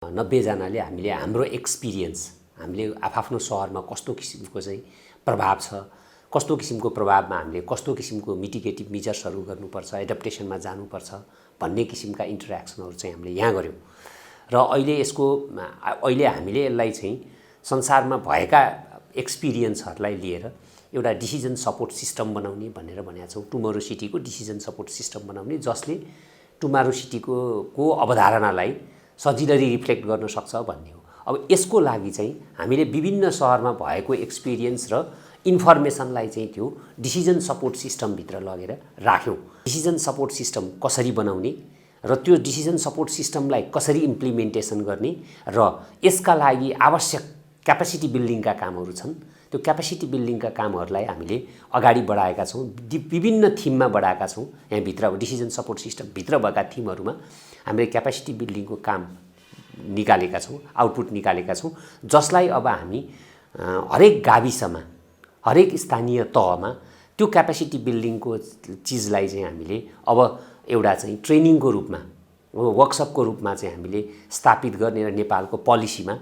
90 जनाले हामीले हाम्रो एक्सपिरियन्स हामीले आफ्नो शहरमा कस्तो किसिमको चाहिँ प्रभाव छ, कस्तो किसिमको प्रभावमा हामीले कस्तो किसिमको मिटिगेटिभ मेजर्सहरू गर्नुपर्छ, एडप्टेसनमा जानुपर्छ भन्ने किसिमका इन्टरेक्सनहरू चाहिँ हामीले यहाँ गर्यौं। र अहिले हामीले यसलाई चाहिँ संसारमा भएका एक्सपिरियन्सहरूलाई लिएर एउटा डिसिजन सपोर्ट सिस्टम बनाउने भनेर भनेका छौं। टुमरो सिटीको डिसिजन सपोर्ट सिस्टम बनाउने जसले टुमरो सिटीको अवधारणालाई सजिलै रिफ्लेक्ट गर्न सक्छ भन्ने हो। अब यसको लागि चाहिँ हामीले विभिन्न शहरमा भएको एक्सपिरियन्स र इन्फर्मेसनलाई चाहिँ त्यो डिसिजन सपोर्ट सिस्टम भित्र लगेर राख्यौं। डिसिजन सपोर्ट सिस्टम कसरी बनाउने र त्यो डिसिजन सपोर्ट सिस्टमलाई कसरी इम्प्लिमेन्टेसन गर्ने र यसका लागि आवश्यक क्यापेसिटी बिल्डिङका कामहरू छन्। त्यो क्यापेसिटी बिल्डिङका कामहरूलाई हामीले अगाडि बढाएका छौं। विभिन्न थिममा बढाएका छौं। यहाँ भित्र डिसिजन सपोर्ट सिस्टम भित्र भएका थिमहरूमा हामीले क्यापेसिटी बिल्डिङको काम निकालेका छौं, आउटपुट निकालेका छौं, जसलाई अब हामी हरेक गाविसमा, हरेक स्थानीय तहमा त्यो क्यापेसिटी बिल्डिङको चीजलाई चाहिँ हामीले अब एउटा चाहिँ ट्रेनिङको रूपमा, वर्कसपको रूपमा चाहिँ हामीले स्थापित गर्ने र नेपालको पोलिसीमा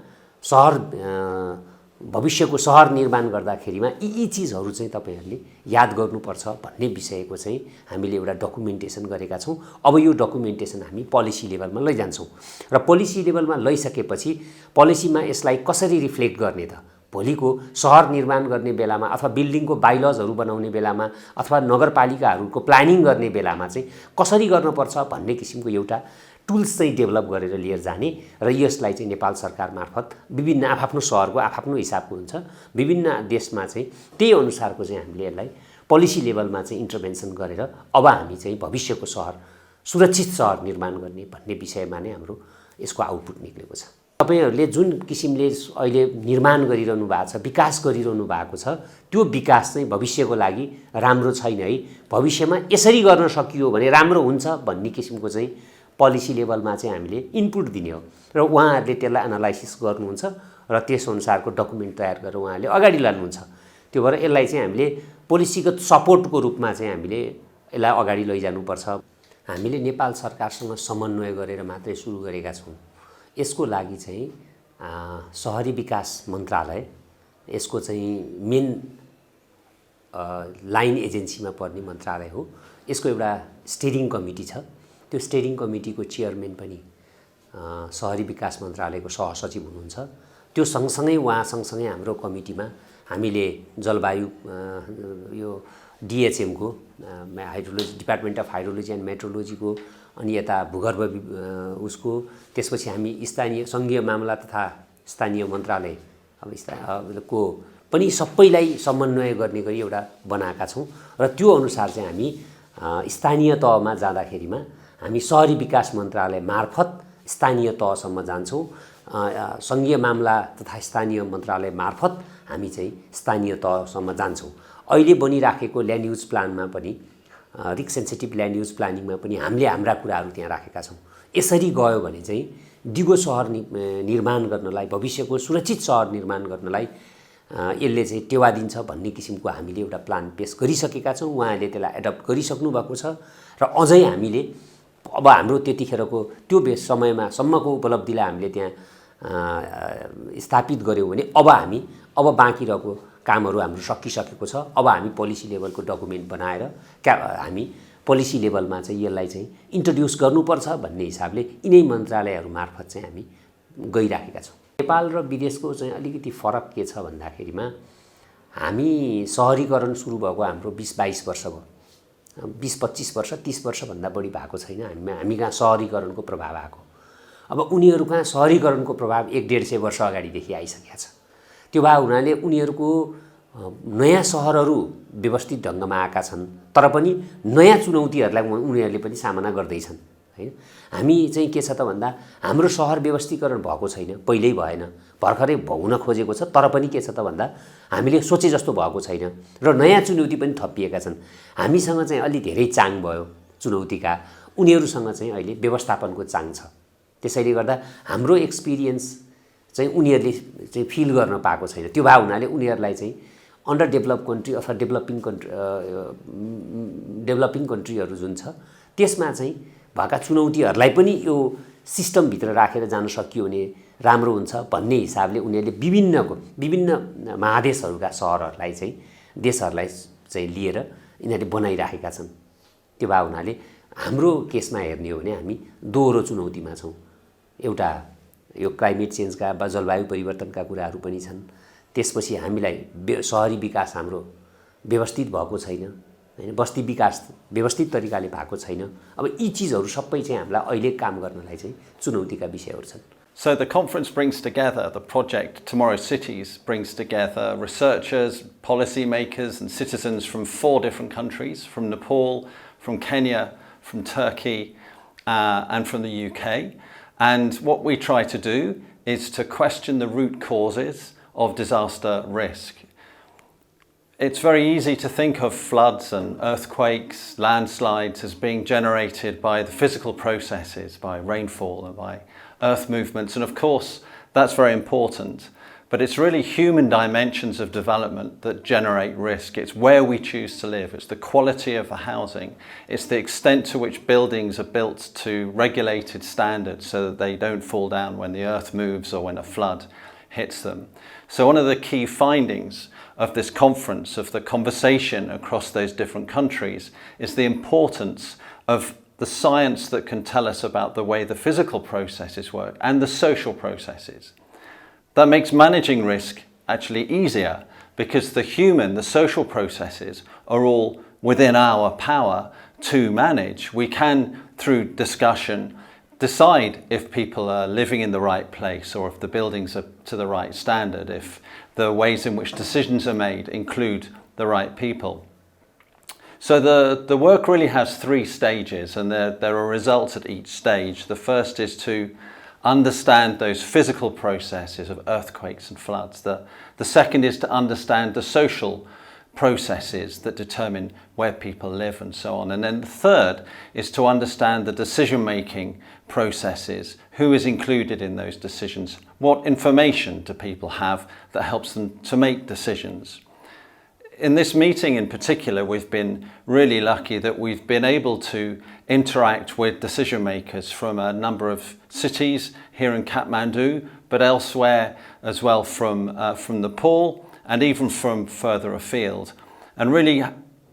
भविष्यको शहर निर्माण गर्दाखेरिमा यी चीजहरू चाहिँ तपाईहरुले याद गर्नुपर्छ भन्ने विषयको चाहिँ हामीले एउटा डकुमेन्टेसन गरेका छौं। अब यो डकुमेन्टेसन हामी पोलिसी लेभलमा लैजान्छौं र पोलिसी लेभलमा लैसकेपछि पोलिसीमा यसलाई कसरी रिफ्लेक्ट गर्ने त, भोलिको शहर निर्माण गर्ने बेलामा अथवा बिल्डिङको बाइलजहरू बनाउने बेलामा अथवा नगरपालिकाहरूको प्लानिङ गर्ने बेलामा चाहिँ कसरी गर्नुपर्छ भन्ने किसिमको एउटा टुल्स चाहिँ डेभलप गरेर लिएर जाने र यसलाई चाहिँ नेपाल सरकार मार्फत विभिन्न आफ्नो शहरको आफ्नो हिसाबको हुन्छ, विभिन्न देशमा चाहिँ त्यही अनुसारको चाहिँ हामीले यसलाई पोलिसी लेभलमा चाहिँ इन्टरभेन्सन गरेर अब हामी चाहिँ भविष्यको शहर, सुरक्षित शहर निर्माण गर्ने भन्ने विषयमा नै हाम्रो यसको आउटपुट निक्लेको छ। तपाईहरुले जुन किसिमले अहिले निर्माण गरिरहनु भएको छ, विकास गरिरहनु भएको छ, त्यो विकास चाहिँ भविष्यको लागि राम्रो छैन है। भविष्यमा यसरी गर्न सकियो भने राम्रो हुन्छ भन्ने किसिमको चाहिँ पोलिसी लेभलमा चाहिँ हामीले इनपुट दिने हो र उहाँहरूले त्यसलाई एनालाइसिस गर्नुहुन्छ र त्यस अनुसारको डकुमेन्ट तयार गरेर उहाँहरूले अगाडि लानुहुन्छ। त्यो भएर यसलाई चाहिँ हामीले पोलिसीगत सपोर्टको रूपमा चाहिँ हामीले यसलाई अगाडि लैजानुपर्छ। हामीले नेपाल सरकारसँग समन्वय गरेर मात्रै सुरु गरेका छौं। यसको लागि चाहिँ शहरी विकास मन्त्रालय यसको चाहिँ मेन लाइन एजेन्सीमा पर्ने मन्त्रालय हो। यसको एउटा स्टियरिङ कमिटी छ। त्यो स्टियरिङ कमिटीको चेयरम्यान पनि शहरी विकास मन्त्रालयको सहसचिव हुनुहुन्छ। त्यो सँगसँगै उहाँ सँगसँगै हाम्रो कमिटीमा हामीले जलवायु यो DHM को hydrology department of hydrology and मेट्रोलोजीको अनि यता भूगर्भ उसको, त्यसपछि हामी स्थानीय संघीय मामला तथा स्थानीय मन्त्रालय को पनि सबैलाई समन्वय गर्ने गरी एउटा बनाएका छौं र त्यो अनुसार चाहिँ हामी स्थानीय तहमा जाँदाखेरिमा हामी शहरी विकास मन्त्रालय मार्फत स्थानीय तहसम्म जान्छौं। संघीय मामला तथा स्थानीय मन्त्रालय मार्फत हामी चाहिँ स्थानीय तहसम्म जान्छौं। अहिले बनिराखेको ल्यान्ड युज प्लानमा पनि रिस्क सेन्सिटिभ ल्यान्ड युज प्लानिङमा पनि हामीले हाम्रा कुराहरू त्यहाँ राखेका छौं। यसरी गयो भने चाहिँ दिगो शहर निर्माण गर्नलाई, भविष्यको सुरक्षित शहर निर्माण गर्नलाई यसले चाहिँ टेवा दिन्छ भन्ने किसिमको हामीले एउटा प्लान पेश गरिसकेका छौं। उहाँहरूले त्यसलाई एडप्ट गरिसक्नु भएको छ र अझै हामीले अब हाम्रो त्यतिखेरको त्यो समयमा सम्मको उपलब्धिलाई हामीले त्यहाँ स्थापित गर्यौं भने अब बाँकी रहेको कामहरू हाम्रो सकिसकेको छ। अब हामी पोलिसी लेभलको डकुमेन्ट बनाएर हामी पोलिसी लेभलमा चाहिँ यसलाई चाहिँ इन्ट्रोड्युस गर्नुपर्छ भन्ने हिसाबले यिनै मन्त्रालयहरू मार्फत चाहिँ हामी गइराखेका छौं। नेपाल र विदेशको चाहिँ अलिकति फरक के छ भन्दाखेरिमा हामी शहरीकरण सुरु भएको हाम्रो 20-22 वर्ष भयो। 20-25 वर्ष 30 वर्ष भन्दा बढी भएको छैन हामी कहाँ शहरीकरणको प्रभाव आएको। अब उनीहरु कहाँ शहरीकरणको प्रभाव 1-150 वर्ष अगाडिदेखि आइसकेको छ। त्यो भए हुनाले उनीहरुको नयाँ शहरहरू व्यवस्थित ढंगमा आएका छन्, तर पनि नयाँ चुनौतीहरूलाई उनीहरूले पनि सामना गर्दै छन् हैन। हामी चाहिँ के छ त भन्दा हाम्रो शहर व्यवस्थीकरण भएको छैन, पहिल्यै भएन, भर्खरै हुन खोजेको छ, तर पनि के छ त भन्दा हामीले सोचे जस्तो भएको छैन र नयाँ चुनौती पनि थपिएका छन्। हामीसँग चाहिँ अलि धेरै चाङ भयो चुनौतीका, उनीहरुसँग चाहिँ अहिले व्यवस्थापनको चाङ छ। त्यसैले गर्दा हाम्रो एक्सपिरियन्स चाहिँ उनीहरुले चाहिँ फिल गर्न पाएको छैन। त्यो भए हुनाले उनीहरुलाई चाहिँ अन्डर डेभलप कन्ट्री अथवा डेभलपिङ कन्ट्रीहरु जुन छ त्यसमा चाहिँ भएका चुनौतीहरूलाई पनि यो सिस्टमभित्र राखेर जान सकियो भने राम्रो हुन्छ भन्ने हिसाबले उनीहरूले विभिन्न महादेशहरूका सहरहरूलाई चाहिँ देशहरूलाई चाहिँ लिएर यिनीहरूले बनाइराखेका छन्। त्यो भए हुनाले हाम्रो केसमा हेर्ने हो भने हामी दोहोरो चुनौतीमा छौँ। एउटा यो क्लाइमेट चेन्जका वा जलवायु परिवर्तनका कुराहरू पनि छन्। त्यसपछि हामीलाई सहरी विकास हाम्रो व्यवस्थित भएको छैन, हैन, बस्ती विकास व्यवस्थित तरिकाले भएको छैन। अब यी चीजहरू सबै चाहिँ हामीलाई अहिले काम गर्नलाई चाहिँ चुनौतीका विषयहरू छन्। So the conference brings together, the project Tomorrow's Cities brings together researchers, policymakers and citizens from 4 different countries, from Nepal, from Kenya, from Turkey and from the UK. And what we try to do is to question the root causes of disaster risk. It's very easy to think of floods and earthquakes, landslides as being generated by the physical processes, by rainfall and by earth movements, and of course that's very important, but it's really human dimensions of development that generate risk. It's where we choose to live, it's the quality of the housing, it's the extent to which buildings are built to regulated standards so that they don't fall down when the earth moves or when a flood hits them. So one of the key findings of this conference, of the conversation across those different countries, is the importance of the science that can tell us about the way the physical processes work and the social processes. That makes managing risk actually easier because the social processes are all within our power to manage. We can, through discussion, decide if people are living in the right place or if the buildings are to the right standard, if the ways in which decisions are made include the right people. So the work really has 3 stages, and there are results at each stage. The first is to understand those physical processes of earthquakes and floods. The second is to understand the social processes that determine where people live and so on. And then the third is to understand the decision-making processes, who is included in those decisions, what information do people have that helps them to make decisions. In this meeting in particular, we've been really lucky that we've been able to interact with decision makers from a number of cities here in Kathmandu, but elsewhere as well from Nepal and even from further afield, and really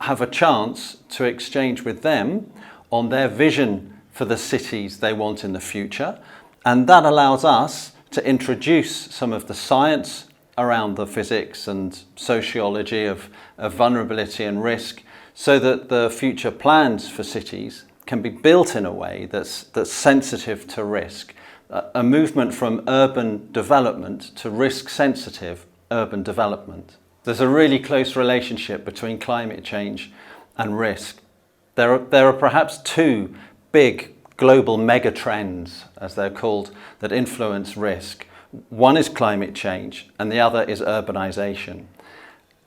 have a chance to exchange with them on their vision for the cities they want in the future. And that allows us to introduce some of the science around the physics and sociology of vulnerability and risk, so that the future plans for cities can be built in a way that's sensitive to risk. A movement from urban development to risk-sensitive urban development. There's a really close relationship between climate change and risk. There are perhaps 2 big global mega trends, as they're called, that influence risk. One is climate change and the other is urbanization.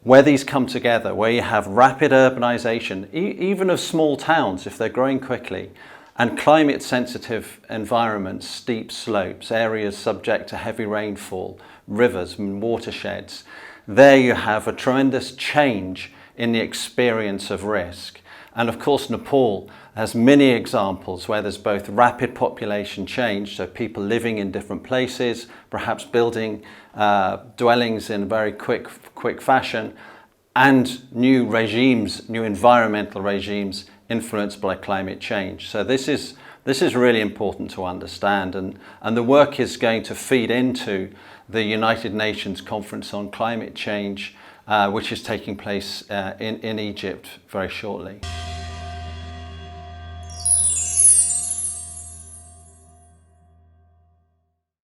Where these come together, where you have rapid urbanization, even of small towns if they're growing quickly, and climate sensitive environments, steep slopes, areas subject to heavy rainfall, rivers and watersheds, there you have a tremendous change in the experience of risk. And of course Nepal has many examples where there's both rapid population change, so people living in different places, perhaps building dwellings in a very quick fashion, and new regimes, new environmental regimes influenced by climate change. So this is really important to understand, and the work is going to feed into the United Nations Conference on Climate Change, which is taking place in Egypt very shortly.